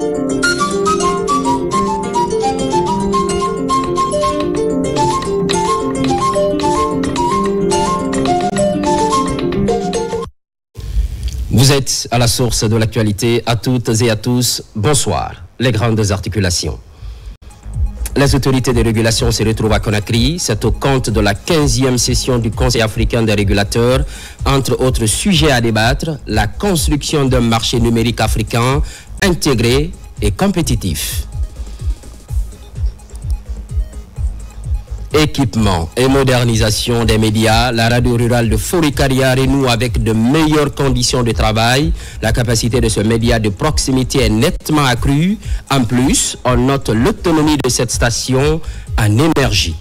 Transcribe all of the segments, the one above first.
Vous êtes à la source de l'actualité. À toutes et à tous, bonsoir. Les grandes articulations. Les autorités de régulation se retrouvent à Conakry. C'est au compte de la 15e session du Conseil africain des régulateurs. Entre autres sujets à débattre, la construction d'un marché numérique africain intégré et compétitif. Équipement et modernisation des médias, la radio rurale de Forikaria renoue avec de meilleures conditions de travail. La capacité de ce média de proximité est nettement accrue. En plus, on note l'autonomie de cette station en énergie.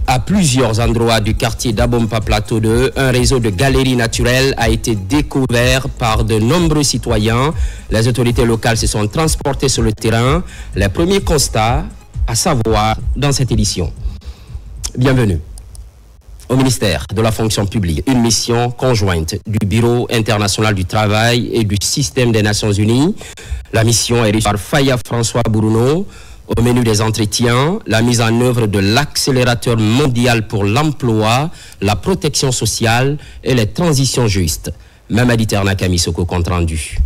À plusieurs endroits du quartier d'Abompa Plateau 2, un réseau de galeries naturelles a été découvert par de nombreux citoyens. Les autorités locales se sont transportées sur le terrain. Les premiers constats à savoir dans cette édition. Bienvenue. Au ministère de la fonction publique, une mission conjointe du Bureau international du travail et du système des Nations Unies. La mission est reçue par Faya François Bourouno. Au menu des entretiens, la mise en œuvre de l'accélérateur mondial pour l'emploi, la protection sociale et les transitions justes. Mamadi Ternakami Soko compte rendu.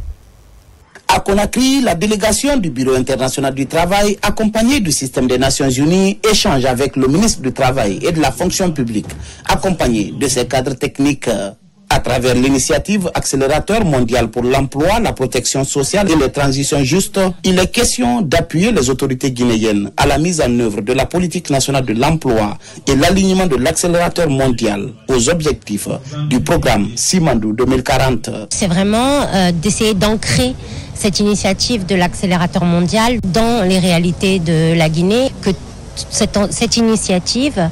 À Conakry, la délégation du Bureau international du travail, accompagnée du système des Nations Unies, échange avec le ministre du Travail et de la fonction publique, accompagné de ses cadres techniques. À travers l'initiative Accélérateur mondial pour l'emploi, la protection sociale et les transitions justes, il est question d'appuyer les autorités guinéennes à la mise en œuvre de la politique nationale de l'emploi et l'alignement de l'accélérateur mondial aux objectifs du programme Simandou 2040. C'est vraiment d'essayer d'ancrer cette initiative de l'accélérateur mondial dans les réalités de la Guinée, que cette initiative,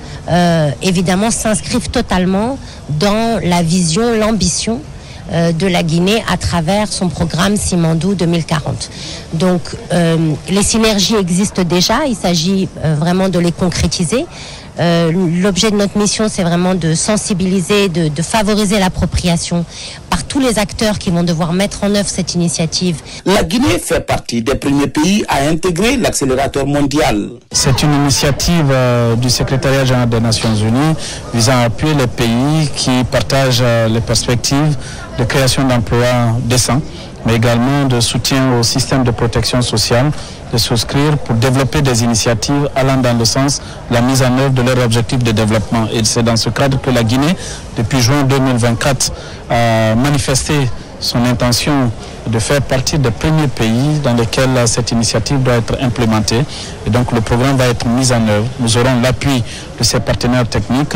évidemment, s'inscrive totalement dans la vision, l'ambition de la Guinée à travers son programme Simandou 2040. Donc, les synergies existent déjà, il s'agit vraiment de les concrétiser. L'objet de notre mission, c'est vraiment de sensibiliser, de favoriser l'appropriation par tous les acteurs qui vont devoir mettre en œuvre cette initiative. La Guinée fait partie des premiers pays à intégrer l'accélérateur mondial. C'est une initiative du secrétariat général des Nations Unies visant à appuyer les pays qui partagent les perspectives de création d'emplois décents, mais également de soutien au système de protection sociale, de souscrire pour développer des initiatives allant dans le sens de la mise en œuvre de leurs objectifs de développement. Et c'est dans ce cadre que la Guinée, depuis juin 2024, a manifesté son intention de faire partie des premiers pays dans lesquels cette initiative doit être implémentée. Et donc le programme va être mis en œuvre. Nous aurons l'appui de ses partenaires techniques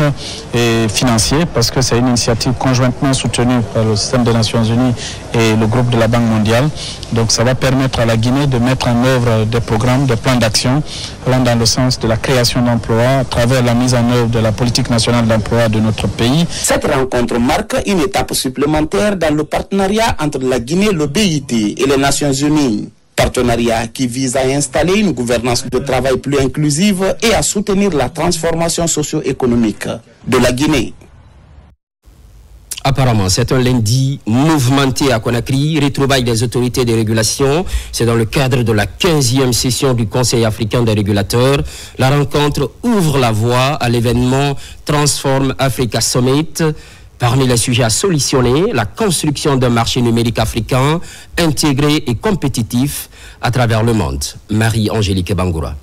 et financiers parce que c'est une initiative conjointement soutenue par le système des Nations Unies et le groupe de la Banque mondiale. Donc ça va permettre à la Guinée de mettre en œuvre des programmes, des plans d'action allant dans le sens de la création d'emplois à travers la mise en œuvre de la politique nationale d'emploi de notre pays. Cette rencontre marque une étape supplémentaire dans le partenariat entre la Guinée, le BIT et les Nations Unies. Partenariat qui vise à installer une gouvernance de travail plus inclusive et à soutenir la transformation socio-économique de la Guinée. Apparemment, c'est un lundi mouvementé à Conakry, retrouvailles des autorités de régulation. C'est dans le cadre de la 15e session du Conseil africain des régulateurs. La rencontre ouvre la voie à l'événement Transform Africa Summit. Parmi les sujets à solutionner, la construction d'un marché numérique africain intégré et compétitif à travers le monde. Marie-Angélique Bangoura.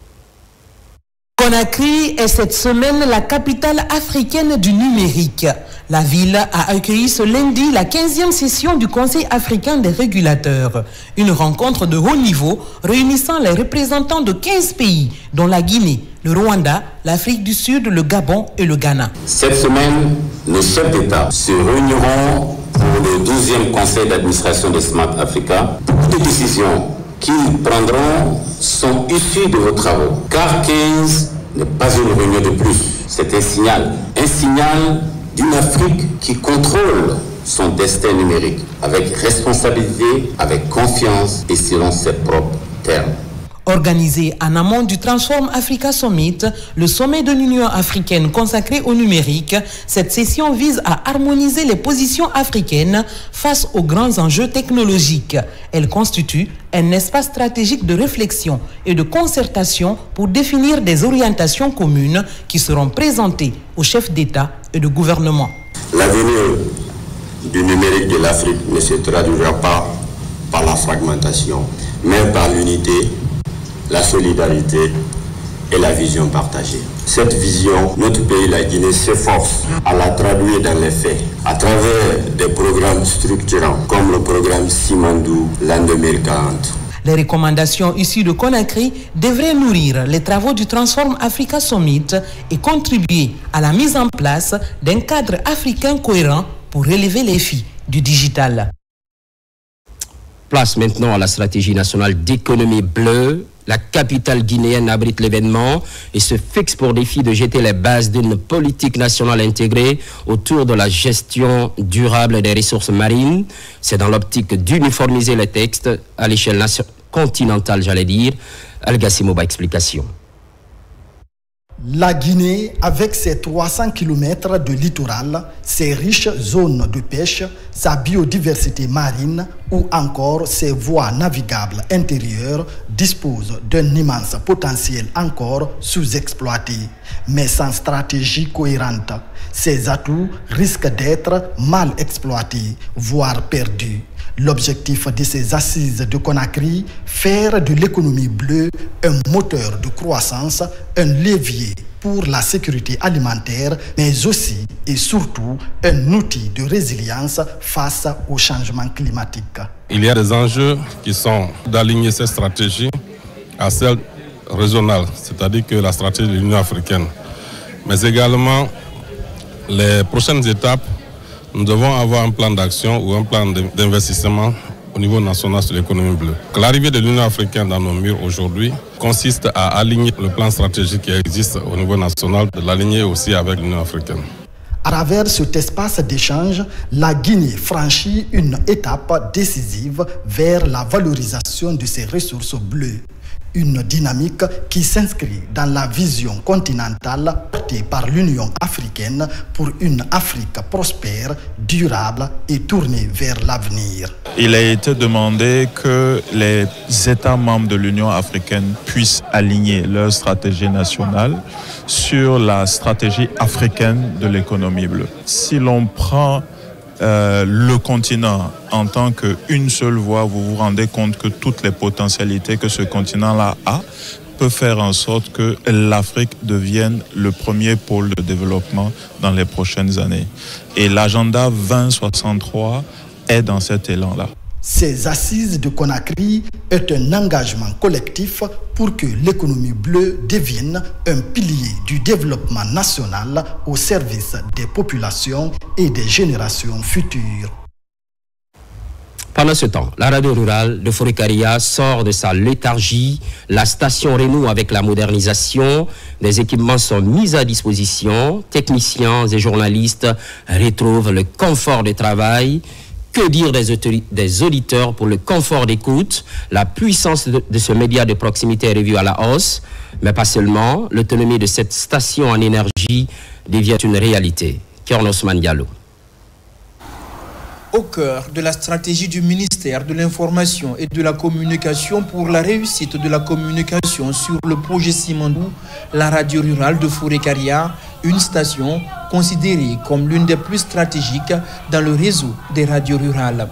Conakry est cette semaine la capitale africaine du numérique. La ville a accueilli ce lundi la 15e session du Conseil africain des régulateurs. Une rencontre de haut niveau réunissant les représentants de 15 pays, dont la Guinée, le Rwanda, l'Afrique du Sud, le Gabon et le Ghana. Cette semaine, les chefs d'État se réuniront pour le 12e Conseil d'administration de Smart Africa. Toutes les décisions qu'ils prendront sont issues de vos travaux, car 15 n'est pas une réunion de plus. C'est un signal d'une Afrique qui contrôle son destin numérique, avec responsabilité, avec confiance et selon ses propres termes. Organisé en amont du Transform Africa Summit, le sommet de l'Union africaine consacré au numérique, cette session vise à harmoniser les positions africaines face aux grands enjeux technologiques. Elle constitue un espace stratégique de réflexion et de concertation pour définir des orientations communes qui seront présentées aux chefs d'État et de gouvernement. L'avenir du numérique de l'Afrique ne se traduira pas par la fragmentation, mais par l'unité, la solidarité et la vision partagée. Cette vision, notre pays, la Guinée, s'efforce à la traduire dans les faits à travers des programmes structurants comme le programme Simandou l'an 2040. Les recommandations issues de Conakry devraient nourrir les travaux du Transform Africa Summit et contribuer à la mise en place d'un cadre africain cohérent pour relever les défis du digital. Place maintenant à la stratégie nationale d'économie bleue. La capitale guinéenne abrite l'événement et se fixe pour défi de jeter les bases d'une politique nationale intégrée autour de la gestion durable des ressources marines. C'est dans l'optique d'uniformiser les textes à l'échelle continentale, j'allais dire. Algassimoba, explication. La Guinée, avec ses 300 km de littoral, ses riches zones de pêche, sa biodiversité marine ou encore ses voies navigables intérieures, dispose d'un immense potentiel encore sous-exploité. Mais sans stratégie cohérente, ses atouts risquent d'être mal exploités, voire perdus. L'objectif de ces assises de Conakry, faire de l'économie bleue un moteur de croissance, un levier pour la sécurité alimentaire, mais aussi et surtout un outil de résilience face au changement climatique. Il y a des enjeux qui sont d'aligner cette stratégie à celle régionale, c'est-à-dire que la stratégie de l'Union africaine. Mais également, les prochaines étapes, nous devons avoir un plan d'action ou un plan d'investissement au niveau national sur l'économie bleue. L'arrivée de l'Union africaine dans nos murs aujourd'hui consiste à aligner le plan stratégique qui existe au niveau national, de l'aligner aussi avec l'Union africaine. À travers cet espace d'échange, la Guinée franchit une étape décisive vers la valorisation de ses ressources bleues. Une dynamique qui s'inscrit dans la vision continentale portée par l'Union africaine pour une Afrique prospère, durable et tournée vers l'avenir. Il a été demandé que les États membres de l'Union africaine puissent aligner leur stratégie nationale sur la stratégie africaine de l'économie bleue. Si l'on prend le continent en tant qu'une seule voie, vous vous rendez compte que toutes les potentialités que ce continent-là a peut faire en sorte que l'Afrique devienne le premier pôle de développement dans les prochaines années. Et l'agenda 2063 est dans cet élan-là. Ces assises de Conakry est un engagement collectif pour que l'économie bleue devienne un pilier du développement national au service des populations et des générations futures. Pendant ce temps, la radio rurale de Forikaria sort de sa léthargie. La station renoue avec la modernisation. Des équipements sont mis à disposition. Techniciens et journalistes retrouvent le confort de travail. Que dire des auditeurs pour le confort d'écoute? La puissance de ce média de proximité est revue à la hausse, mais pas seulement. L'autonomie de cette station en énergie devient une réalité. Kerno Ousmane Diallo. Au cœur de la stratégie du ministère de l'Information et de la Communication pour la réussite de la communication sur le projet Simandou, la radio rurale de Forikaria, une station considérée comme l'une des plus stratégiques dans le réseau des radios rurales.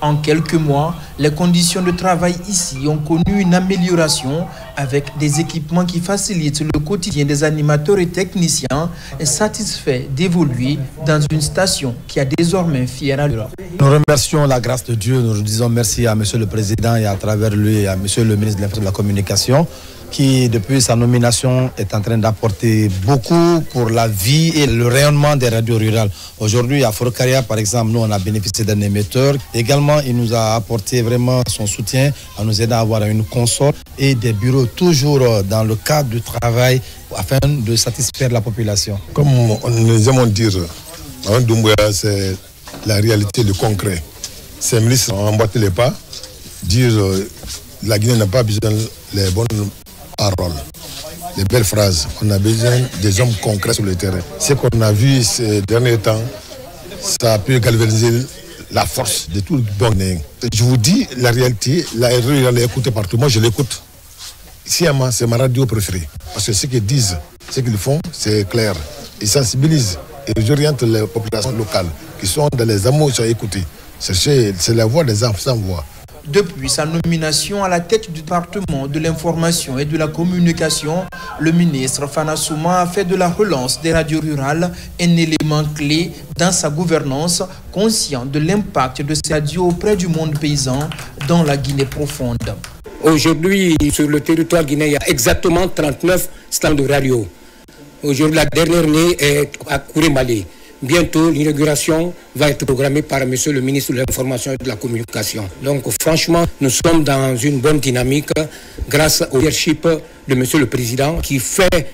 En quelques mois, les conditions de travail ici ont connu une amélioration avec des équipements qui facilitent le quotidien des animateurs et techniciens et satisfaits d'évoluer dans une station qui a désormais fière allure. Nous remercions la grâce de Dieu, nous disons merci à M. le Président et à travers lui à M. le ministre de la Communication qui, depuis sa nomination, est en train d'apporter beaucoup pour la vie et le rayonnement des radios rurales. Aujourd'hui, à Forikaria, par exemple, nous, on a bénéficié d'un émetteur. Également, il nous a apporté vraiment son soutien en nous aidant à avoir une console et des bureaux toujours dans le cadre du travail afin de satisfaire la population. Comme nous aimons dire, c'est la réalité, le concret. Ces ministres ont emboîté les pas, dire la Guinée n'a pas besoin des bonnes paroles, des belles phrases. On a besoin des hommes concrets sur le terrain. Ce qu'on a vu ces derniers temps, ça a pu galvaniser la force de tout le bon Guinéen. Je vous dis la réalité, la RRI, elle est écoutée partout. Moi, je l'écoute. C'est ma radio préférée. Parce que ce qu'ils disent, ce qu'ils font, c'est clair. Ils sensibilisent et ils orientent les populations locales qui sont dans les amours, ils sont écoutés. C'est la voix des enfants sans voix. Depuis sa nomination à la tête du département de l'information et de la communication, le ministre Fana Souma a fait de la relance des radios rurales un élément clé dans sa gouvernance, conscient de l'impact de ces radios auprès du monde paysan dans la Guinée profonde. Aujourd'hui, sur le territoire guinéen, il y a exactement 39 stands de radio. Aujourd'hui, la dernière née est à Kourimali. Bientôt, l'inauguration va être programmée par M. le ministre de l'Information et de la Communication. Donc, franchement, nous sommes dans une bonne dynamique grâce au leadership de M. le Président qui fait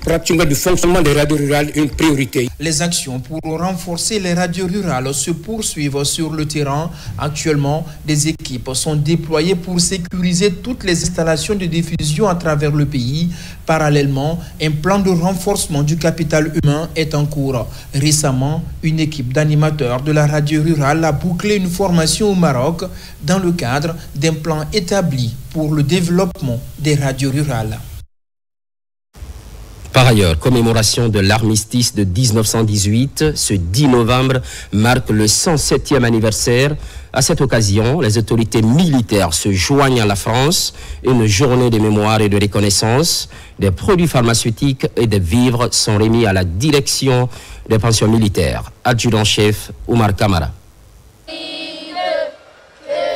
pratiquement du fonctionnement des radios rurales une priorité. Les actions pour renforcer les radios rurales se poursuivent sur le terrain. Actuellement, des équipes sont déployées pour sécuriser toutes les installations de diffusion à travers le pays. Parallèlement, un plan de renforcement du capital humain est en cours. Récemment, une équipe d'animateurs de la radio rurale a bouclé une formation au Maroc dans le cadre d'un plan établi pour le développement des radios rurales. Par ailleurs, commémoration de l'armistice de 1918, ce 10 novembre marque le 107e anniversaire. À cette occasion, les autorités militaires se joignent à la France. Une journée de mémoire et de reconnaissance. Des produits pharmaceutiques et des vivres sont remis à la direction des pensions militaires. Adjudant-chef Oumar Kamara.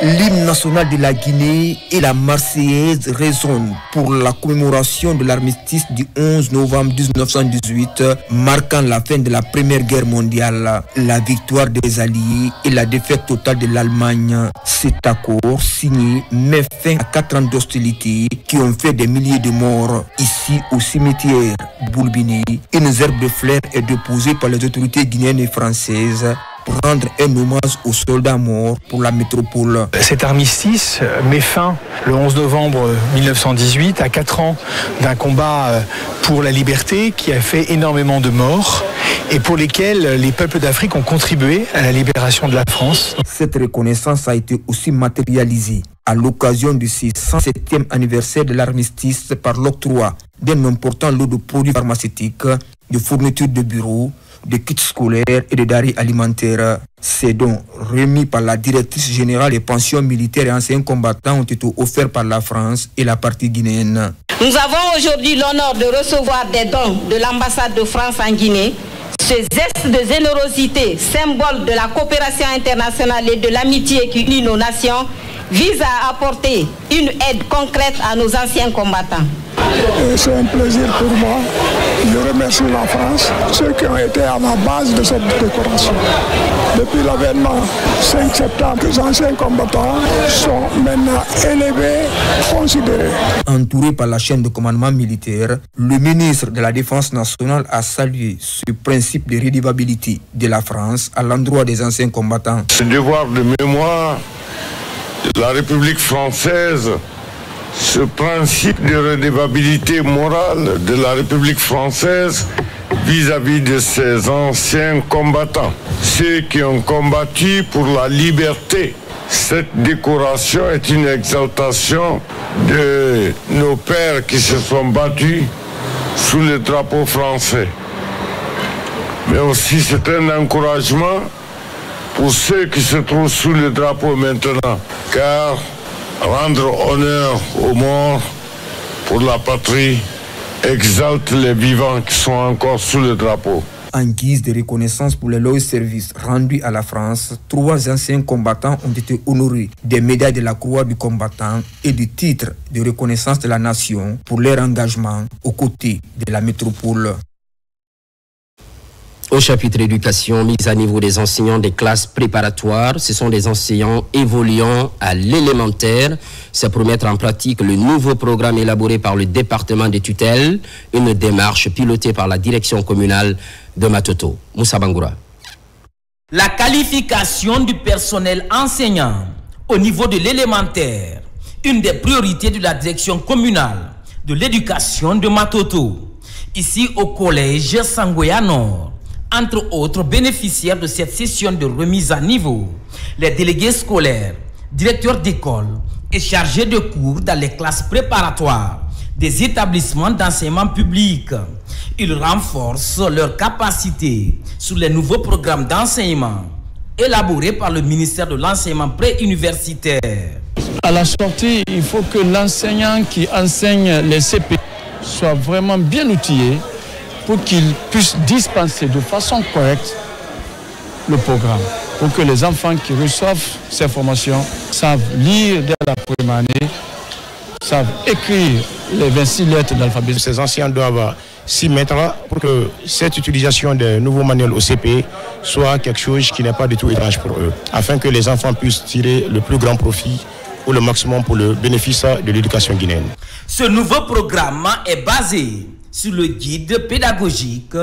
L'hymne national de la Guinée et la Marseillaise résonnent pour la commémoration de l'armistice du 11 novembre 1918, marquant la fin de la Première Guerre mondiale, la victoire des Alliés et la défaite totale de l'Allemagne. Cet accord signé met fin à 4 ans d'hostilité qui ont fait des milliers de morts. Ici, au cimetière Boulbini, une herbe de fleurs est déposée par les autorités guinéennes et françaises pour rendre un hommage aux soldats morts pour la métropole. Cet armistice met fin le 11 novembre 1918 à 4 ans d'un combat pour la liberté qui a fait énormément de morts et pour lesquels les peuples d'Afrique ont contribué à la libération de la France. Cette reconnaissance a été aussi matérialisée à l'occasion du 107e anniversaire de l'armistice par l'octroi d'un important lot de produits pharmaceutiques, de fournitures de bureaux, de kits scolaires et de denrées alimentaires. Ces dons remis par la directrice générale des pensions militaires et anciens combattants ont été offerts par la France et la partie guinéenne. Nous avons aujourd'hui l'honneur de recevoir des dons de l'ambassade de France en Guinée. Ce geste de générosité, symbole de la coopération internationale et de l'amitié qui unit nos nations, vise à apporter une aide concrète à nos anciens combattants. C'est un plaisir pour moi. Je remercie la France, ceux qui ont été à la base de cette décoration. Depuis l'avènement 5 septembre, les anciens combattants sont maintenant élevés, considérés. Entouré par la chaîne de commandement militaire, le ministre de la Défense nationale a salué ce principe de redevabilité de la France à l'endroit des anciens combattants. Ce devoir de mémoire de la République française, ce principe de redevabilité morale de la République française vis-à-vis de ses anciens combattants, ceux qui ont combattu pour la liberté. Cette décoration est une exaltation de nos pères qui se sont battus sous le drapeau français. Mais aussi c'est un encouragement pour ceux qui se trouvent sous le drapeau maintenant, car rendre honneur aux morts pour la patrie exalte les vivants qui sont encore sous le drapeau. En guise de reconnaissance pour les loyaux services rendus à la France, 3 anciens combattants ont été honorés des médailles de la Croix du combattant et du titre de reconnaissance de la nation pour leur engagement aux côtés de la métropole. Au chapitre éducation, mise à niveau des enseignants des classes préparatoires, ce sont des enseignants évoluant à l'élémentaire. C'est pour mettre en pratique le nouveau programme élaboré par le département des tutelles, une démarche pilotée par la direction communale de Matoto. Moussa Bangoura. La qualification du personnel enseignant au niveau de l'élémentaire une des priorités de la direction communale de l'éducation de Matoto. Ici au collège Sangoya Nord, entre autres bénéficiaires de cette session de remise à niveau, les délégués scolaires, directeurs d'école et chargés de cours dans les classes préparatoires des établissements d'enseignement public. Ils renforcent leurs capacités sur les nouveaux programmes d'enseignement élaborés par le ministère de l'enseignement préuniversitaire. À la sortie, il faut que l'enseignant qui enseigne les CP soit vraiment bien outillé pour qu'il puisse dispenser de façon correcte le programme, pour que les enfants qui reçoivent ces formations savent lire dès la première année, savent écrire les 26 lettres de l'alphabet. Ces anciens doivent s'y mettre pour que cette utilisation des nouveaux manuels au CP soit quelque chose qui n'est pas du tout étrange pour eux, afin que les enfants puissent tirer le plus grand profit ou le maximum pour le bénéfice de l'éducation guinéenne. Ce nouveau programme est basé sur le guide pédagogique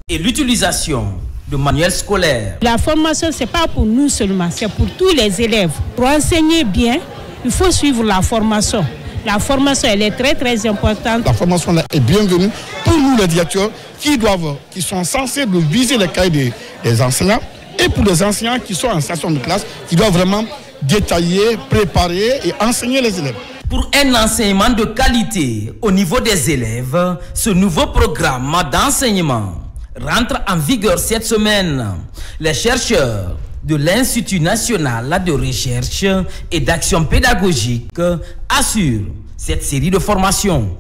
et l'utilisation de manuels scolaires. La formation, ce n'est pas pour nous seulement, c'est pour tous les élèves. Pour enseigner bien, il faut suivre la formation. La formation, elle est très très importante. La formation là est bienvenue pour nous les directeurs qui sont censés viser les cahiers des enseignants et pour les enseignants qui sont en station de classe, qui doivent vraiment détailler, préparer et enseigner les élèves. Pour un enseignement de qualité au niveau des élèves, ce nouveau programme d'enseignement rentre en vigueur cette semaine. Les chercheurs de l'Institut national de recherche et d'action pédagogique assurent cette série de formations.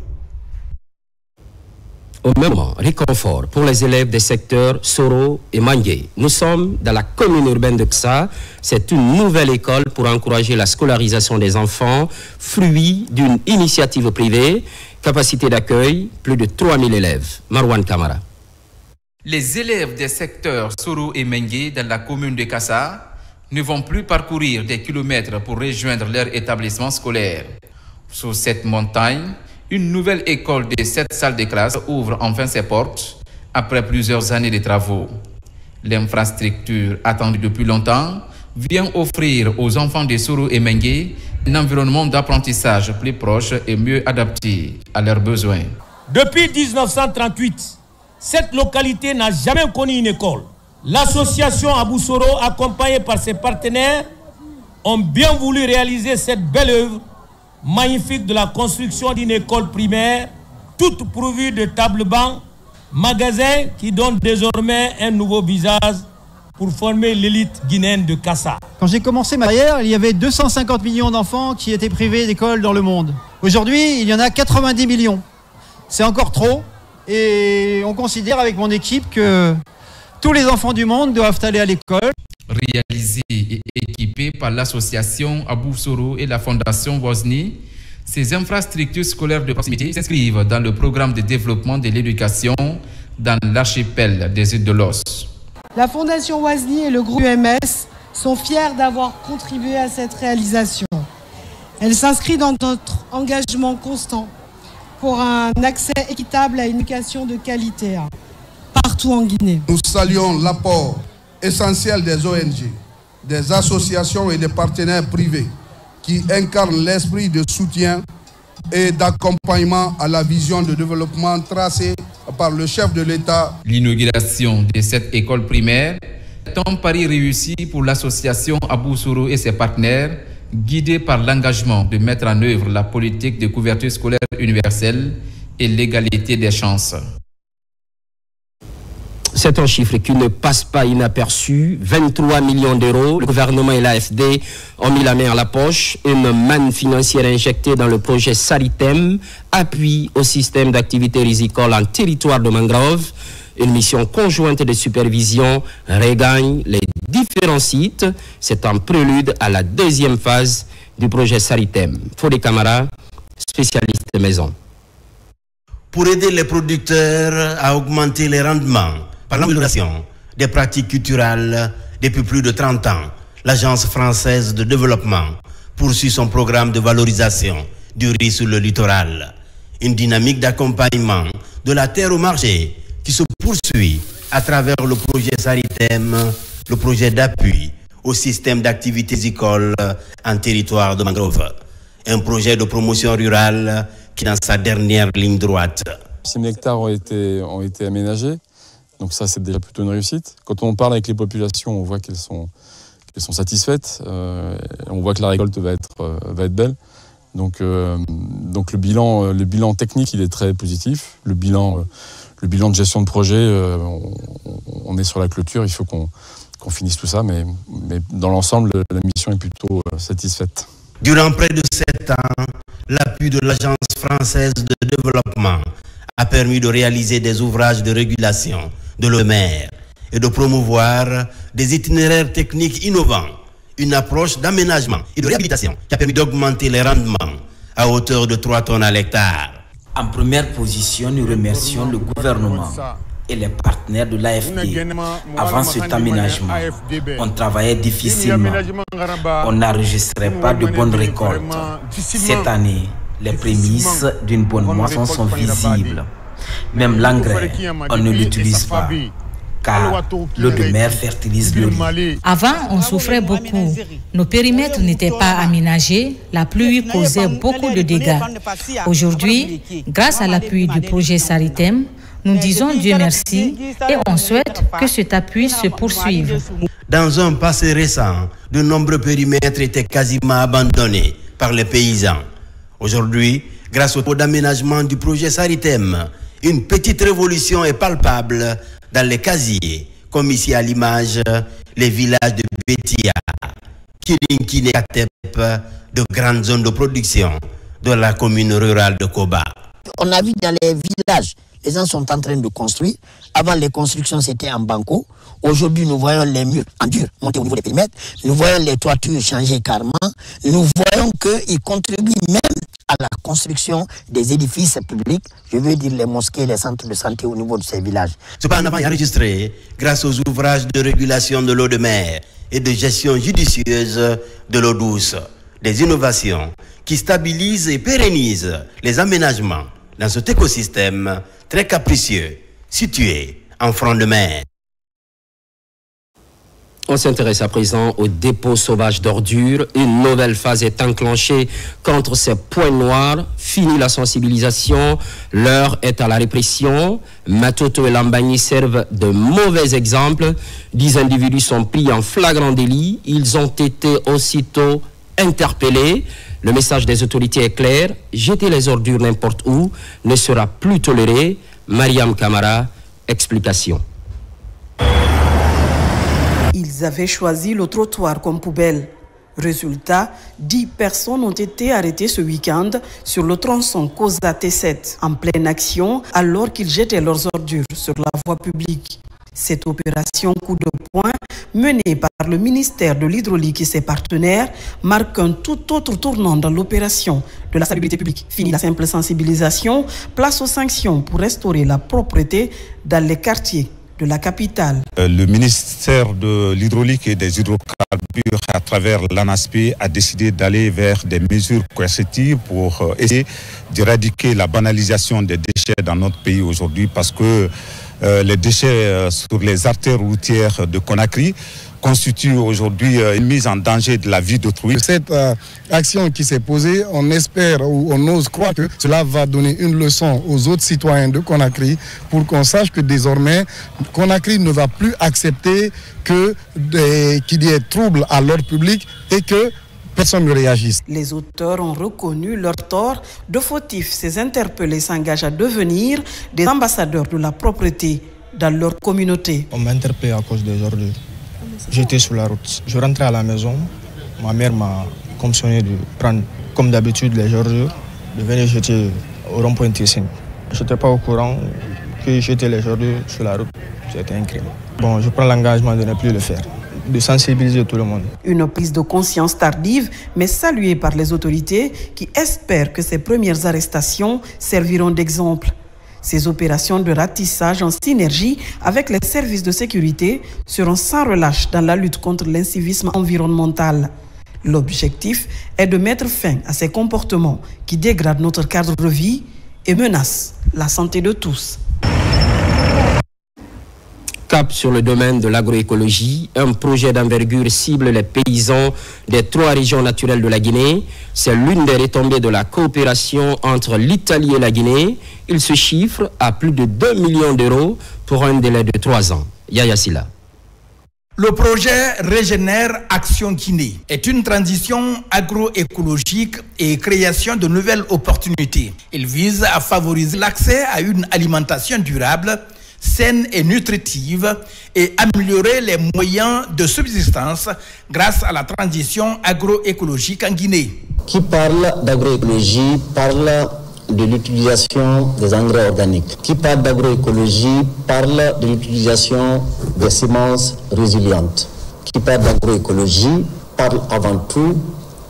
Au même moment, réconfort pour les élèves des secteurs Soro et Mangué. Nous sommes dans la commune urbaine de Ksa. C'est une nouvelle école pour encourager la scolarisation des enfants, fruit d'une initiative privée. Capacité d'accueil, plus de 3000 élèves. Marwan Kamara. Les élèves des secteurs Soro et Mengué dans la commune de Kassa ne vont plus parcourir des kilomètres pour rejoindre leur établissement scolaire. Sur cette montagne, une nouvelle école de 7 salles de classe ouvre enfin ses portes après plusieurs années de travaux. L'infrastructure attendue depuis longtemps vient offrir aux enfants de Soro et Mengué un environnement d'apprentissage plus proche et mieux adapté à leurs besoins. Depuis 1938, cette localité n'a jamais connu une école. L'association Abou Soro, accompagnée par ses partenaires, ont bien voulu réaliser cette belle œuvre magnifique de la construction d'une école primaire, toute pourvue de tables-bancs, magasins qui donnent désormais un nouveau visage pour former l'élite guinéenne de Kassa. Quand j'ai commencé ma carrière, il y avait 250 millions d'enfants qui étaient privés d'école dans le monde. Aujourd'hui, il y en a 90 millions. C'est encore trop. Et on considère avec mon équipe que tous les enfants du monde doivent aller à l'école. Réalisé et équipé par l'association Abou Soro et la fondation Wozni, ces infrastructures scolaires de proximité s'inscrivent dans le programme de développement de l'éducation dans l'archipel des îles de l'Os. La fondation Wozni et le groupe UMS sont fiers d'avoir contribué à cette réalisation. Elle s'inscrit dans notre engagement constant pour un accès équitable à une éducation de qualité partout en Guinée. Nous saluons l'apport essentiel des ONG, des associations et des partenaires privés qui incarnent l'esprit de soutien et d'accompagnement à la vision de développement tracée par le chef de l'État. L'inauguration de cette école primaire est un pari réussi pour l'association Abou Soro et ses partenaires, guidés par l'engagement de mettre en œuvre la politique de couverture scolaire universelle et l'égalité des chances. C'est un chiffre qui ne passe pas inaperçu. 23 millions d'euros. Le gouvernement et l'AFD ont mis la main à la poche. Une manne financière injectée dans le projet Saritem, appui au système d'activité risicole en territoire de mangrove. Une mission conjointe de supervision regagne les différents sites. C'est un prélude à la deuxième phase du projet Saritem. Fodé Camara, spécialiste maison. Pour aider les producteurs à augmenter les rendements par l'amélioration des pratiques culturelles depuis plus de 30 ans, l'Agence française de développement poursuit son programme de valorisation du riz sur le littoral. Une dynamique d'accompagnement de la terre au marché qui se poursuit à travers le projet Saritem, le projet d'appui au système d'activités écoles en territoire de mangrove. Un projet de promotion rurale qui est dans sa dernière ligne droite. 6 000 hectares ont été aménagés, donc ça c'est déjà plutôt une réussite. Quand on parle avec les populations, on voit qu'elles sont satisfaites, on voit que la récolte va être belle. Donc le bilan technique il est très positif. Le bilan de gestion de projet, on est sur la clôture, il faut qu'on finisse tout ça, mais dans l'ensemble, la mission est plutôt satisfaite. Durant près de 7 ans, l'appui de l'Agence française de développement a permis de réaliser des ouvrages de régulation de l'eau de mer et de promouvoir des itinéraires techniques innovants, une approche d'aménagement et de réhabilitation qui a permis d'augmenter les rendements à hauteur de 3 tonnes à l'hectare. En première position, nous remercions le gouvernement et les partenaires de l'AFD. Avant cet aménagement, on travaillait difficilement. On n'enregistrait pas de bonnes récoltes. Cette année, les prémices d'une bonne moisson sont visibles. Même l'engrais, on ne l'utilise pas, car l'eau de mer fertilise le riz. Avant, on souffrait beaucoup. Nos périmètres n'étaient pas aménagés. La pluie causait beaucoup de dégâts. Aujourd'hui, grâce à l'appui du projet Saritem, nous disons Dieu merci et on souhaite que cet appui se poursuive. Dans un passé récent, de nombreux périmètres étaient quasiment abandonnés par les paysans. Aujourd'hui, grâce au d'aménagement du projet Saritem, une petite révolution est palpable dans les casiers, comme ici à l'image, les villages de Bétia, Kilinkine et Katep, de grandes zones de production de la commune rurale de Koba. On a vu dans les villages, les gens sont en train de construire. Avant, les constructions, c'était en banco. Aujourd'hui, nous voyons les murs en dur monter au niveau des périmètres. Nous voyons les toitures changer carrément. Nous voyons qu'ils contribuent même à la construction des édifices publics, je veux dire les mosquées, les centres de santé au niveau de ces villages. Ce pas enregistré grâce aux ouvrages de régulation de l'eau de mer et de gestion judicieuse de l'eau douce. Des innovations qui stabilisent et pérennisent les aménagements dans cet écosystème très capricieux, situé en front de mer. On s'intéresse à présent au dépôt sauvage d'ordures. Une nouvelle phase est enclenchée contre ces points noirs. Fini la sensibilisation, l'heure est à la répression. Matoto et Lambagny servent de mauvais exemples. 10 individus sont pris en flagrant délit. Ils ont été aussitôt interpellés. Le message des autorités est clair. Jeter les ordures n'importe où ne sera plus toléré. Mariam Kamara, explication. Ils avaient choisi le trottoir comme poubelle. Résultat, 10 personnes ont été arrêtées ce week-end sur le tronçon Koza T7, en pleine action, alors qu'ils jetaient leurs ordures sur la voie publique. Cette opération coup de poing, menée par le ministère de l'Hydraulique et ses partenaires, marque un tout autre tournant dans l'opération de la salubrité publique. Fini la simple sensibilisation, place aux sanctions pour restaurer la propreté dans les quartiers de la capitale. Le ministère de l'Hydraulique et des Hydrocarbures, à travers l'ANASP, a décidé d'aller vers des mesures coercitives pour essayer d'éradiquer la banalisation des déchets dans notre pays aujourd'hui, parce que les déchets sur les artères routières de Conakry constitue aujourd'hui une mise en danger de la vie d'autrui. Cette action qui s'est posée, on espère ou on ose croire que cela va donner une leçon aux autres citoyens de Conakry pour qu'on sache que désormais, Conakry ne va plus accepter qu'il y ait trouble à l'ordre public et que personne ne réagisse. Les auteurs ont reconnu leur tort. De fautifs, ces interpellés s'engagent à devenir des ambassadeurs de la propreté dans leur communauté. On m'a interpellé à cause des ordures. J'étais sur la route. Je rentrais à la maison. Ma mère m'a commissionné de prendre, comme d'habitude, les ordures, de venir jeter au rond-point Tessine. Je n'étais pas au courant que jeter les ordures sur la route, c'était un crime. Bon, je prends l'engagement de ne plus le faire, de sensibiliser tout le monde. Une prise de conscience tardive, mais saluée par les autorités qui espèrent que ces premières arrestations serviront d'exemple. Ces opérations de ratissage en synergie avec les services de sécurité seront sans relâche dans la lutte contre l'incivisme environnemental. L'objectif est de mettre fin à ces comportements qui dégradent notre cadre de vie et menacent la santé de tous. cap sur le domaine de l'agroécologie. Un projet d'envergure cible les paysans des 3 régions naturelles de la Guinée. C'est l'une des retombées de la coopération entre l'Italie et la Guinée. Il se chiffre à plus de 2 millions d'euros pour un délai de 3 ans. Yaya Silla. Le projet Régénère Action Guinée est une transition agroécologique et création de nouvelles opportunités. Il vise à favoriser l'accès à une alimentation durable, saine et nutritive et améliorer les moyens de subsistance grâce à la transition agroécologique en Guinée. Qui parle d'agroécologie parle de l'utilisation des engrais organiques. Qui parle d'agroécologie parle de l'utilisation des semences résilientes. Qui parle d'agroécologie parle avant tout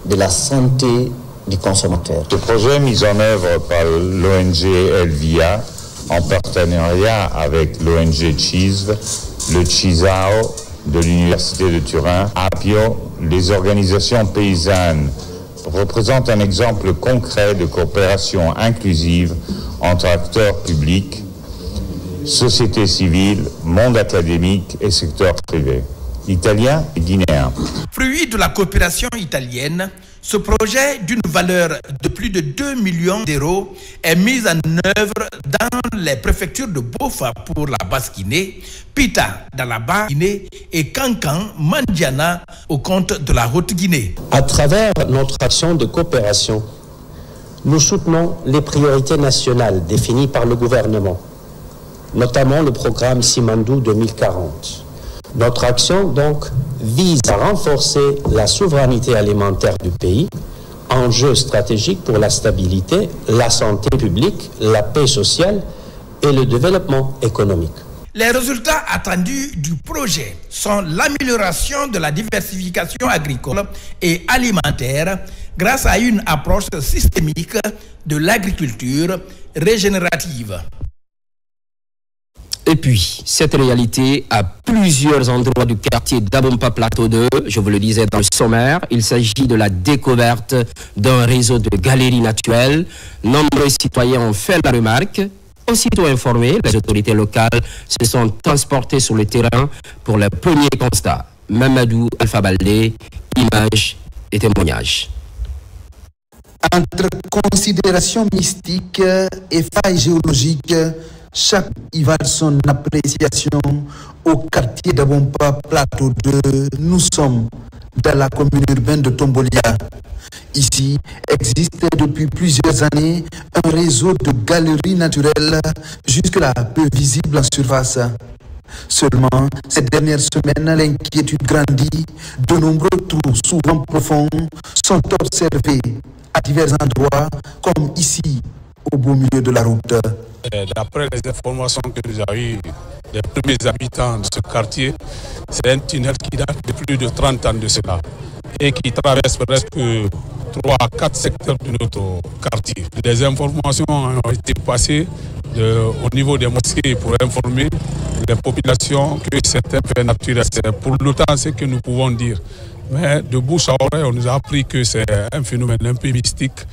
de la santé du consommateur. Ce projet mis en œuvre par l'ONG Elvia en partenariat avec l'ONG CISV, le CISAO de l'Université de Turin, Appio, les organisations paysannes, représente un exemple concret de coopération inclusive entre acteurs publics, société civile, monde académique et secteur privé, italien et guinéen. Fruit de la coopération italienne, ce projet d'une valeur de plus de 2 millions d'euros est mis en œuvre dans les préfectures de Bofa pour la Basse-Guinée, Pita dans la Bas-Guinée et Kankan, Mandiana au compte de la Haute-Guinée. À travers notre action de coopération, nous soutenons les priorités nationales définies par le gouvernement, notamment le programme Simandou 2040. Notre action, donc, vise à renforcer la souveraineté alimentaire du pays, enjeu stratégique pour la stabilité, la santé publique, la paix sociale et le développement économique. Les résultats attendus du projet sont l'amélioration de la diversification agricole et alimentaire grâce à une approche systémique de l'agriculture régénérative. Et puis, cette réalité à plusieurs endroits du quartier d'Abompa Plateau 2, je vous le disais dans le sommaire, il s'agit de la découverte d'un réseau de galeries naturelles. Nombreux citoyens ont fait la remarque. Aussitôt informés, les autorités locales se sont transportées sur le terrain pour le premier constat. Mamadou Alpha Baldé, images et témoignages. Entre considérations mystiques et failles géologiques, chaque y va son appréciation au quartier d'Abompa Plateau 2. Nous sommes dans la commune urbaine de Tombolia. Ici existe depuis plusieurs années un réseau de galeries naturelles jusque-là peu visibles en surface. Seulement, ces dernières semaines, l'inquiétude grandit. De nombreux trous, souvent profonds, sont observés à divers endroits, comme ici, au beau milieu de la route. D'après les informations que nous avons eues des premiers habitants de ce quartier, c'est un tunnel qui date de plus de 30 ans de cela et qui traverse presque 3 à 4 secteurs de notre quartier. Des informations ont été passées au niveau des mosquées pour informer les populations que c'est un fait naturel. C'est pour l'autant ce que nous pouvons dire. Mais de bouche à oreille, on nous a appris que c'est un phénomène un peu mystique,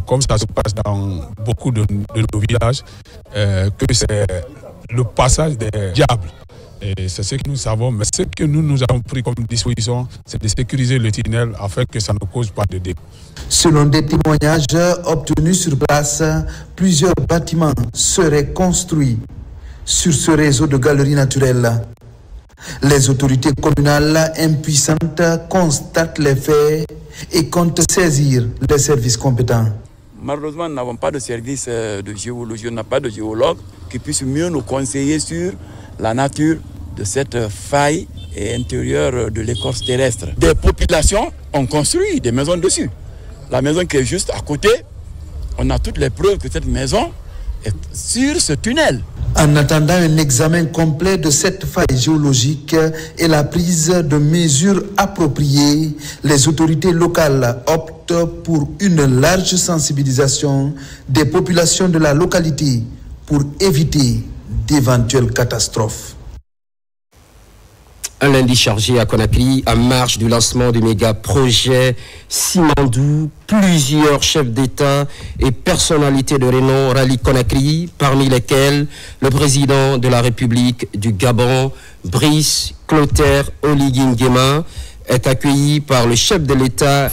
comme ça se passe dans beaucoup de nos villages, que c'est le passage des diables. Et c'est ce que nous savons, mais ce que nous avons pris comme disposition, c'est de sécuriser le tunnel afin que ça ne cause pas de dégâts. Selon des témoignages obtenus sur place, plusieurs bâtiments seraient construits sur ce réseau de galeries naturelles. Les autorités communales impuissantes constatent les faits et comptent saisir les services compétents. Malheureusement, nous n'avons pas de service de géologie, on n'a pas de géologue qui puisse mieux nous conseiller sur la nature de cette faille intérieure de l'écorce terrestre. Des populations ont construit des maisons dessus. La maison qui est juste à côté, on a toutes les preuves que cette maison est sur ce tunnel. En attendant un examen complet de cette faille géologique et la prise de mesures appropriées, les autorités locales optent pour une large sensibilisation des populations de la localité pour éviter d'éventuelles catastrophes. Un lundi chargé à Conakry, en marge du lancement du méga projet Simandou. Plusieurs chefs d'État et personnalités de renom rallient Conakry, parmi lesquels le président de la République du Gabon, Brice Clotaire Oligui Nguema, est accueilli par le chef de l'État.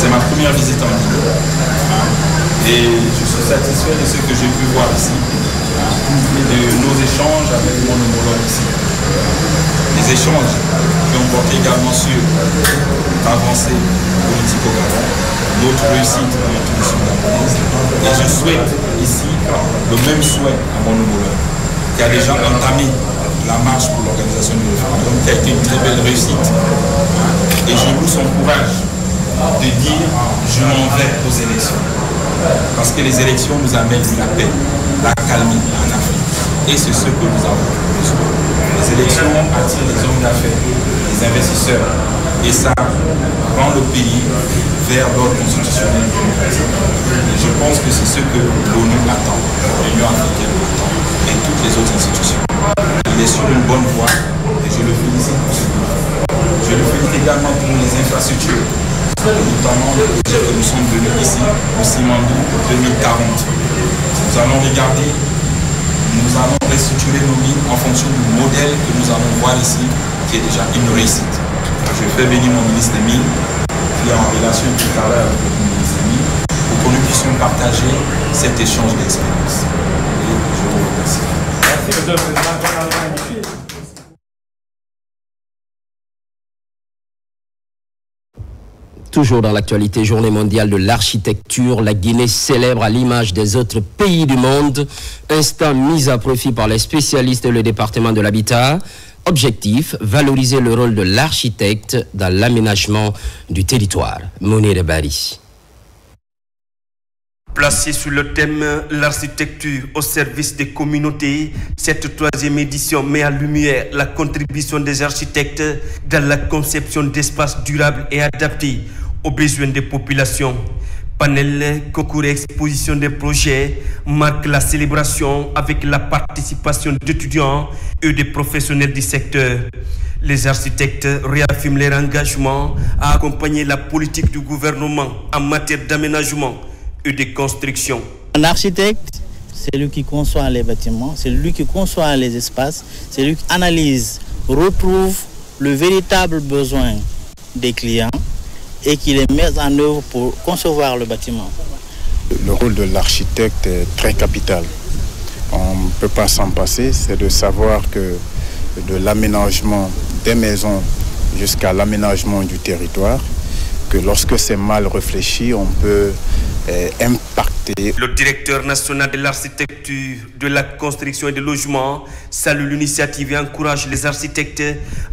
C'est ma première visite en Guinée. Et je suis satisfait de ce que j'ai pu voir ici et de nos échanges avec mon homologue ici. Les échanges qui ont porté également sur l'avancée politique au Gabon, notre réussite dans la tradition gabonaise. Et je souhaite ici le même souhait à mon homologue, qui a déjà entamé la marche pour l'organisation du référendum, qui a été une très belle réussite. Et je loue son courage de dire je m'en vais aux élections. Parce que les élections nous amènent la paix, la calmie en Afrique. Et c'est ce que nous avons besoin. Les élections attirent les hommes d'affaires, les investisseurs. Et ça rend le pays vers l'ordre constitutionnel démocratique. Et je pense que c'est ce que l'ONU attend, l'Union africaine attend, et toutes les autres institutions. Il est sur une bonne voie et je le félicite pour ce que je le félicite également pour les infrastructures, notamment le projet que nous sommes venus ici, au Simandou 2040. Nous allons regarder, nous allons restructurer nos mines en fonction du modèle que nous allons voir ici, qui est déjà une réussite. Je fais venir mon ministre des Mines, qui est en relation tout à l'heure avec le ministre des Mines, pour que nous puissions partager cet échange d'expérience. Et je vous remercie. Merci, Monsieur le Président. Toujours dans l'actualité, journée mondiale de l'architecture, la Guinée célèbre à l'image des autres pays du monde, instant mis à profit par les spécialistes et le département de l'habitat. Objectif, valoriser le rôle de l'architecte dans l'aménagement du territoire. Mounir Bari. Placée sous le thème « L'architecture au service des communautés », cette troisième édition met en lumière la contribution des architectes dans la conception d'espaces durables et adaptés aux besoins des populations. Panel, concours et exposition des projets marquent la célébration avec la participation d'étudiants et des professionnels du secteur. Les architectes réaffirment leur engagement à accompagner la politique du gouvernement en matière d'aménagement et de construction. Un architecte, c'est lui qui conçoit les bâtiments, c'est lui qui conçoit les espaces, c'est lui qui analyse, retrouve le véritable besoin des clients et qui les met en œuvre pour concevoir le bâtiment. Le rôle de l'architecte est très capital. On ne peut pas s'en passer, c'est de savoir que de l'aménagement des maisons jusqu'à l'aménagement du territoire, que lorsque c'est mal réfléchi, on peut impacter. Le directeur national de l'architecture, de la construction et des logements salue l'initiative et encourage les architectes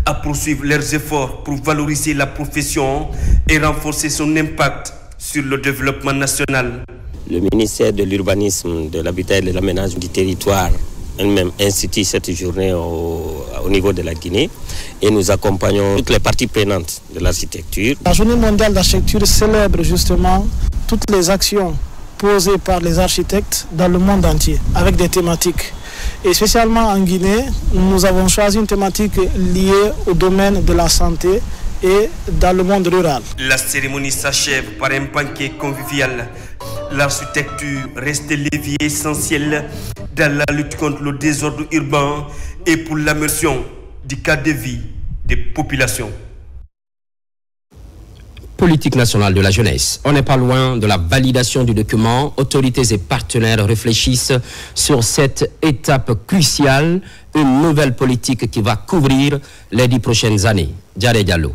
à poursuivre leurs efforts pour valoriser la profession et renforcer son impact sur le développement national. Le ministère de l'Urbanisme, de l'Habitat et de l'Aménagement du territoire elle-même institue cette journée au niveau de la Guinée et nous accompagnons toutes les parties prenantes de l'architecture. La journée mondiale d'architecture célèbre justement toutes les actions posées par les architectes dans le monde entier avec des thématiques. Et spécialement en Guinée, nous avons choisi une thématique liée au domaine de la santé et dans le monde rural. La cérémonie s'achève par un banquet convivial. L'architecture reste levier essentiel dans la lutte contre le désordre urbain et pour l'immersion du cadre de vie des populations. Politique nationale de la jeunesse. On n'est pas loin de la validation du document. Autorités et partenaires réfléchissent sur cette étape cruciale, une nouvelle politique qui va couvrir les 10 prochaines années. Djare Diallo.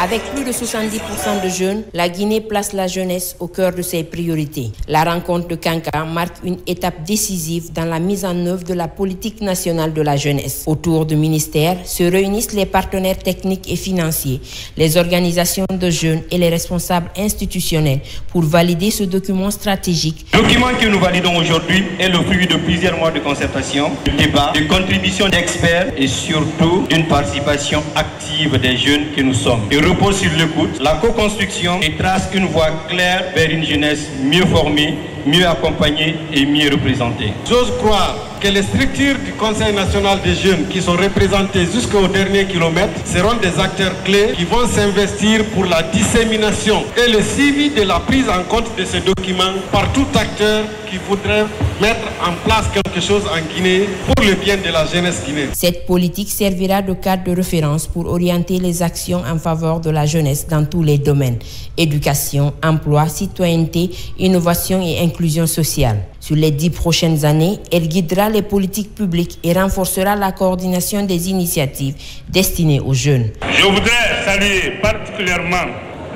Avec plus de 70% de jeunes, la Guinée place la jeunesse au cœur de ses priorités. La rencontre de Kanka marque une étape décisive dans la mise en œuvre de la politique nationale de la jeunesse. Autour du ministère se réunissent les partenaires techniques et financiers, les organisations de jeunes et les responsables institutionnels pour valider ce document stratégique. Le document que nous validons aujourd'hui est le fruit de plusieurs mois de concertation, de débats, de contributions d'experts et surtout d'une participation active des jeunes que nous sommes. Repose sur l'écoute, la co-construction et trace une voie claire vers une jeunesse mieux formée mieux accompagnés et mieux représentés. J'ose croire que les structures du Conseil national des jeunes qui sont représentées jusqu'au dernier kilomètre seront des acteurs clés qui vont s'investir pour la dissémination et le suivi de la prise en compte de ces documents par tout acteur qui voudrait mettre en place quelque chose en Guinée pour le bien de la jeunesse guinéenne. Cette politique servira de cadre de référence pour orienter les actions en faveur de la jeunesse dans tous les domaines: éducation, emploi, citoyenneté, innovation et inclusion sociale. Sur les 10 prochaines années, elle guidera les politiques publiques et renforcera la coordination des initiatives destinées aux jeunes. Je voudrais saluer particulièrement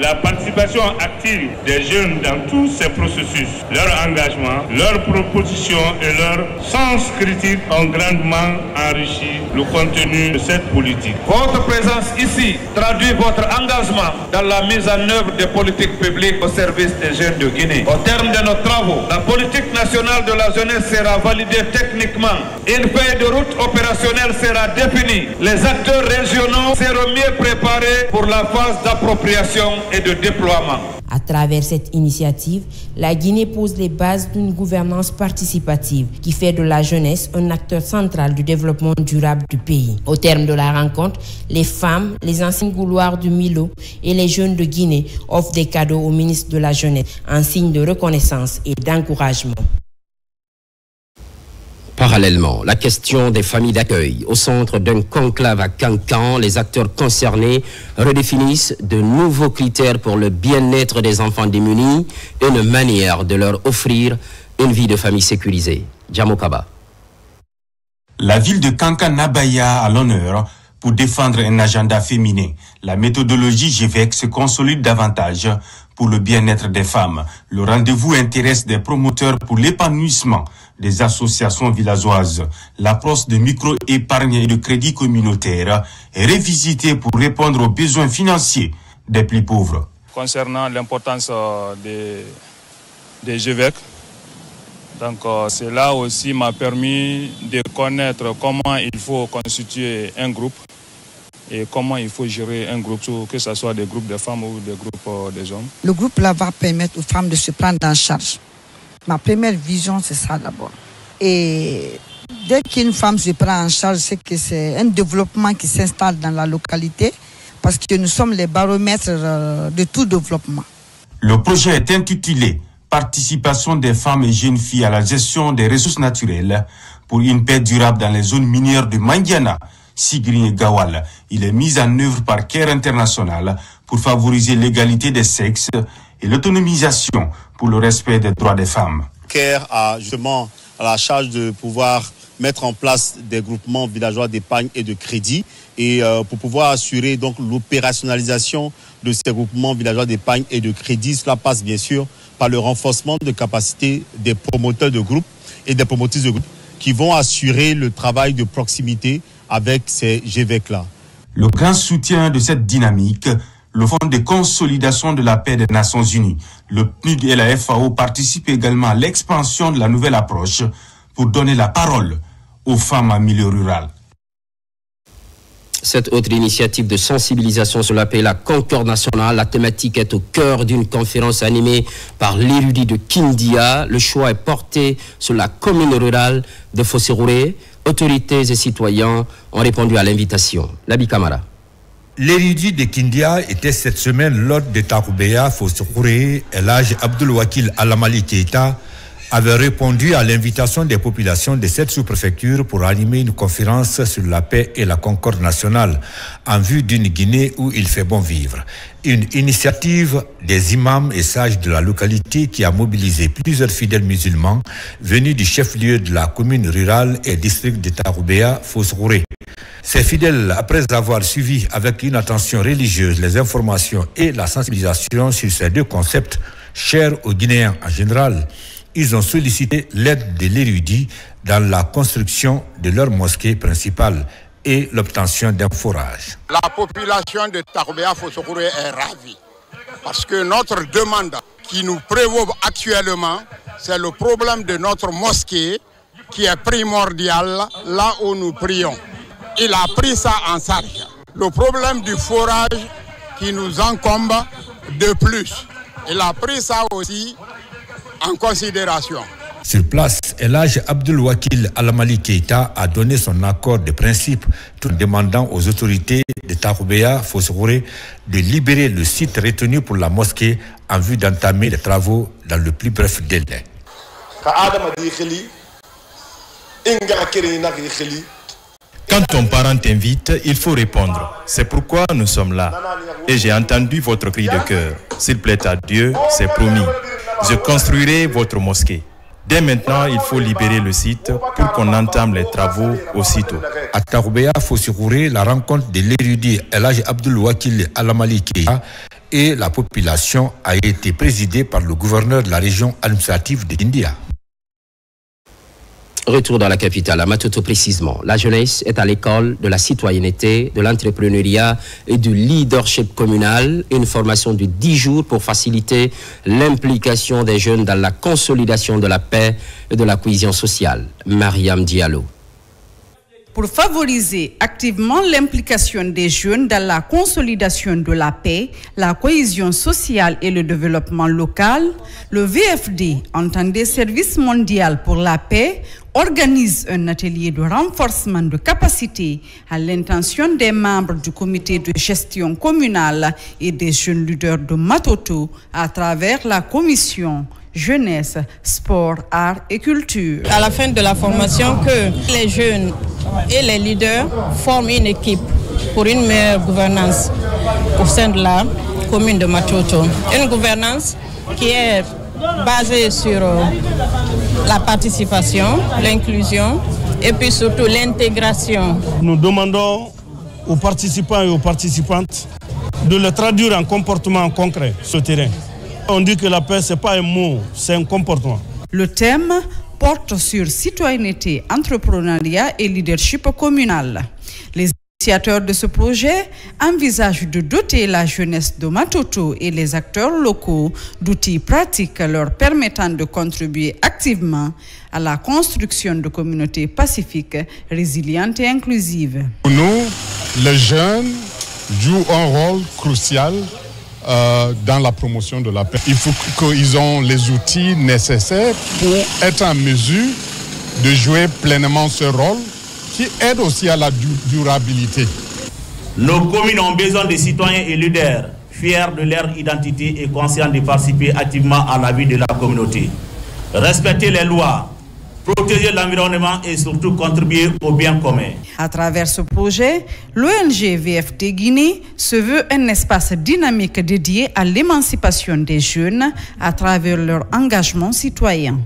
la participation active des jeunes dans tous ces processus. Leur engagement, leurs propositions et leur sens critique ont grandement enrichi le contenu de cette politique. Votre présence ici traduit votre engagement dans la mise en œuvre des politiques publiques au service des jeunes de Guinée. Au terme de nos travaux, la politique nationale de la jeunesse sera validée techniquement. Une feuille de route opérationnelle sera définie. Les acteurs régionaux seront mieux préparés pour la phase d'appropriation et de déploiement. À travers cette initiative, la Guinée pose les bases d'une gouvernance participative qui fait de la jeunesse un acteur central du développement durable du pays. Au terme de la rencontre, les femmes, les anciens gouloirs du Milo et les jeunes de Guinée offrent des cadeaux au ministre de la Jeunesse en signe de reconnaissance et d'encouragement. Parallèlement, la question des familles d'accueil. Au centre d'un conclave à Cancan, les acteurs concernés redéfinissent de nouveaux critères pour le bien-être des enfants démunis et une manière de leur offrir une vie de famille sécurisée. Djamokaba. La ville de Cancan-Nabaya à l'honneur pour défendre un agenda féminin. La méthodologie GVEC se consolide davantage pour le bien-être des femmes. Le rendez-vous intéresse des promoteurs pour l'épanouissement des associations villageoises. L'approche de micro-épargne et de crédit communautaire est revisitée pour répondre aux besoins financiers des plus pauvres. Concernant l'importance des GVEC, donc cela aussi m'a permis de connaître comment il faut constituer un groupe et comment il faut gérer un groupe, que ce soit des groupes de femmes ou des groupes des hommes. Le groupe là va permettre aux femmes de se prendre en charge. Ma première vision, c'est ça d'abord. Et dès qu'une femme se prend en charge, c'est que c'est un développement qui s'installe dans la localité parce que nous sommes les baromètres de tout développement. Le projet est intitulé « Participation des femmes et jeunes filles à la gestion des ressources naturelles pour une paix durable dans les zones minières de Mandiana, Sigri et Gawal ». Il est mis en œuvre par CARE International pour favoriser l'égalité des sexes et l'autonomisation pour le respect des droits des femmes. CARE a justement à la charge de pouvoir mettre en place des groupements villageois d'épargne et de crédit et pour pouvoir assurer donc l'opérationnalisation de ces groupements villageois d'épargne et de crédit. Cela passe bien sûr par le renforcement de capacités des promoteurs de groupes et des promotrices de groupes qui vont assurer le travail de proximité avec ces GVEC-là. Le grand soutien de cette dynamique, le Fonds de consolidation de la paix des Nations Unies, le PNUD et la FAO participent également à l'expansion de la nouvelle approche pour donner la parole aux femmes en milieu rural. Cette autre initiative de sensibilisation sur la paix, la Concorde nationale, la thématique est au cœur d'une conférence animée par l'érudit de Kindia. Le choix est porté sur la commune rurale de Fossérouré. Autorités et citoyens ont répondu à l'invitation. Labi Kamara. L'érudit de Kindia était cette semaine l'hôte de Taroubéa, Fossérouré, et l'âge Abdul Wakil Alamali Keita avait répondu à l'invitation des populations de cette sous-préfecture pour animer une conférence sur la paix et la concorde nationale en vue d'une Guinée où il fait bon vivre. Une initiative des imams et sages de la localité qui a mobilisé plusieurs fidèles musulmans venus du chef-lieu de la commune rurale et district de Taroubéa, Fossérouré. Ces fidèles, après avoir suivi avec une attention religieuse les informations et la sensibilisation sur ces deux concepts chers aux Guinéens en général, ils ont sollicité l'aide de l'érudit dans la construction de leur mosquée principale et l'obtention d'un forage. La population de Taroubéa Fossérouré est ravie parce que notre demande qui nous prévaut actuellement, c'est le problème de notre mosquée qui est primordial là où nous prions. Il a pris ça en charge. Le problème du forage qui nous encombre de plus, il a pris ça aussi en considération. Sur place, Elhadji Abdoul Wakil Alamali Keïta a donné son accord de principe tout en demandant aux autorités de Taroubeya Fossokouré de libérer le site retenu pour la mosquée en vue d'entamer les travaux dans le plus bref délai. Quand ton parent t'invite, il faut répondre. C'est pourquoi nous sommes là. Et j'ai entendu votre cri de cœur. S'il plaît à Dieu, c'est promis. Je construirai votre mosquée. Dès maintenant, il faut libérer le site pour qu'on entame les travaux aussitôt. À Taroubeya Fossokouré, la rencontre de l'érudit Elhadji Abdoul Wakil Alamali Keïta et la population a été présidée par le gouverneur de la région administrative de Kindia. Retour dans la capitale, à Matoto précisément. La jeunesse est à l'école de la citoyenneté, de l'entrepreneuriat et du leadership communal. Une formation de 10 jours pour faciliter l'implication des jeunes dans la consolidation de la paix et de la cohésion sociale. Mariam Diallo. Pour favoriser activement l'implication des jeunes dans la consolidation de la paix, la cohésion sociale et le développement local, le VFD, entendé Service mondial pour la paix, organise un atelier de renforcement de capacité à l'intention des membres du comité de gestion communale et des jeunes leaders de Matoto à travers la commission jeunesse, sport, art et culture. À la fin de la formation, que les jeunes et les leaders forment une équipe pour une meilleure gouvernance au sein de la commune de Matoto. Une gouvernance qui est basée sur la participation, l'inclusion et puis surtout l'intégration. Nous demandons aux participants et aux participantes de le traduire en comportement concret sur le terrain. On dit que la paix, ce n'est pas un mot, c'est un comportement. Le thème porte sur citoyenneté, entrepreneuriat et leadership communal. Les initiateurs de ce projet envisagent de doter la jeunesse de Matoto et les acteurs locaux d'outils pratiques leur permettant de contribuer activement à la construction de communautés pacifiques, résilientes et inclusives. Pour nous, les jeunes jouent un rôle crucial dans la promotion de la paix. Il faut qu'ils aient les outils nécessaires pour être en mesure de jouer pleinement ce rôle qui aide aussi à la durabilité. Nos communes ont besoin de citoyens et leaders fiers de leur identité et conscients de participer activement à la vie de la communauté. Respecter les lois, protéger l'environnement et surtout contribuer au bien commun. À travers ce projet, l'ONG VFD Guinée se veut un espace dynamique dédié à l'émancipation des jeunes à travers leur engagement citoyen.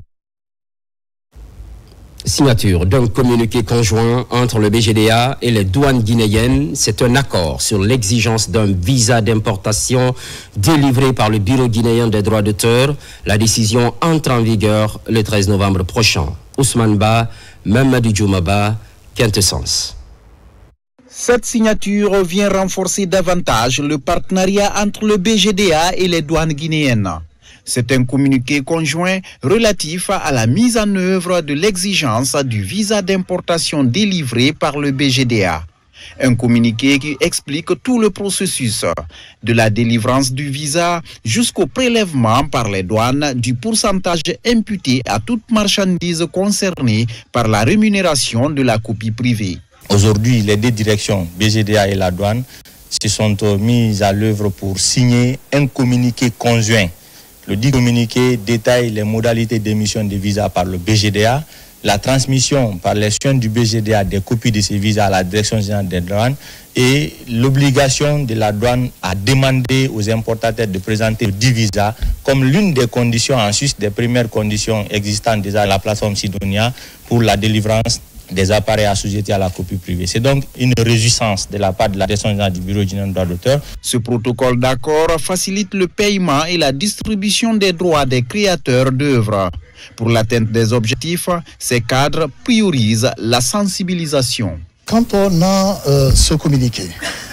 Signature d'un communiqué conjoint entre le BGDA et les douanes guinéennes. C'est un accord sur l'exigence d'un visa d'importation délivré par le Bureau guinéen des droits d'auteur. La décision entre en vigueur le 13 novembre prochain. Ousmane Ba, Mamadou Djoumaba, Quintessence. Cette signature vient renforcer davantage le partenariat entre le BGDA et les douanes guinéennes. C'est un communiqué conjoint relatif à la mise en œuvre de l'exigence du visa d'importation délivré par le BGDA. Un communiqué qui explique tout le processus, de la délivrance du visa jusqu'au prélèvement par les douanes du pourcentage imputé à toute marchandise concernée par la rémunération de la copie privée. Aujourd'hui, les deux directions, BGDA et la douane, se sont mises à l'œuvre pour signer un communiqué conjoint. Le dit communiqué détaille les modalités d'émission de visas par le BGDA, la transmission par les chaînes du BGDA des copies de ces visas à la Direction générale des douanes et l'obligation de la douane à demander aux importateurs de présenter 10 visas comme l'une des conditions, en sus des premières conditions existantes déjà à la plateforme Sidonia pour la délivrance des appareils assujettis à la copie privée. C'est donc une réjouissance de la part de la Direction générale du Bureau guinéen des droits d'auteur. Ce protocole d'accord facilite le paiement et la distribution des droits des créateurs d'œuvres. Pour l'atteinte des objectifs, ces cadres priorisent la sensibilisation. Quand on a ce communiqué,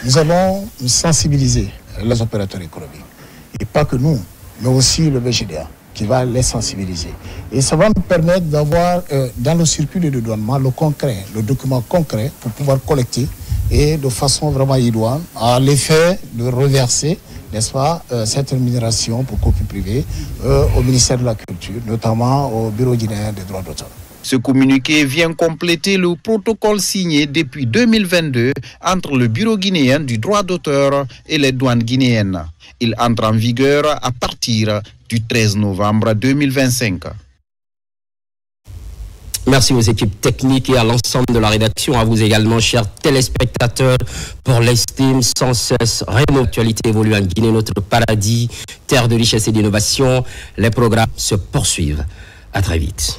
nous allons sensibiliser les opérateurs économiques. Et pas que nous, mais aussi le BGDA, qui va les sensibiliser. Et ça va nous permettre d'avoir dans le circuit de douanement le concret, le document concret pour pouvoir collecter et de façon vraiment idoine à l'effet de reverser n'est-ce pas, cette rémunération pour copie privée au ministère de la Culture, notamment au Bureau guinéen des droits d'auteur. Ce communiqué vient compléter le protocole signé depuis 2022 entre le Bureau guinéen du droit d'auteur et les douanes guinéennes. Il entre en vigueur à partir du 13 novembre 2025. Merci aux équipes techniques et à l'ensemble de la rédaction, à vous également, chers téléspectateurs, pour l'estime sans cesse. Rémo, actualité évolue en Guinée, notre paradis, terre de richesse et d'innovation. Les programmes se poursuivent. À très vite.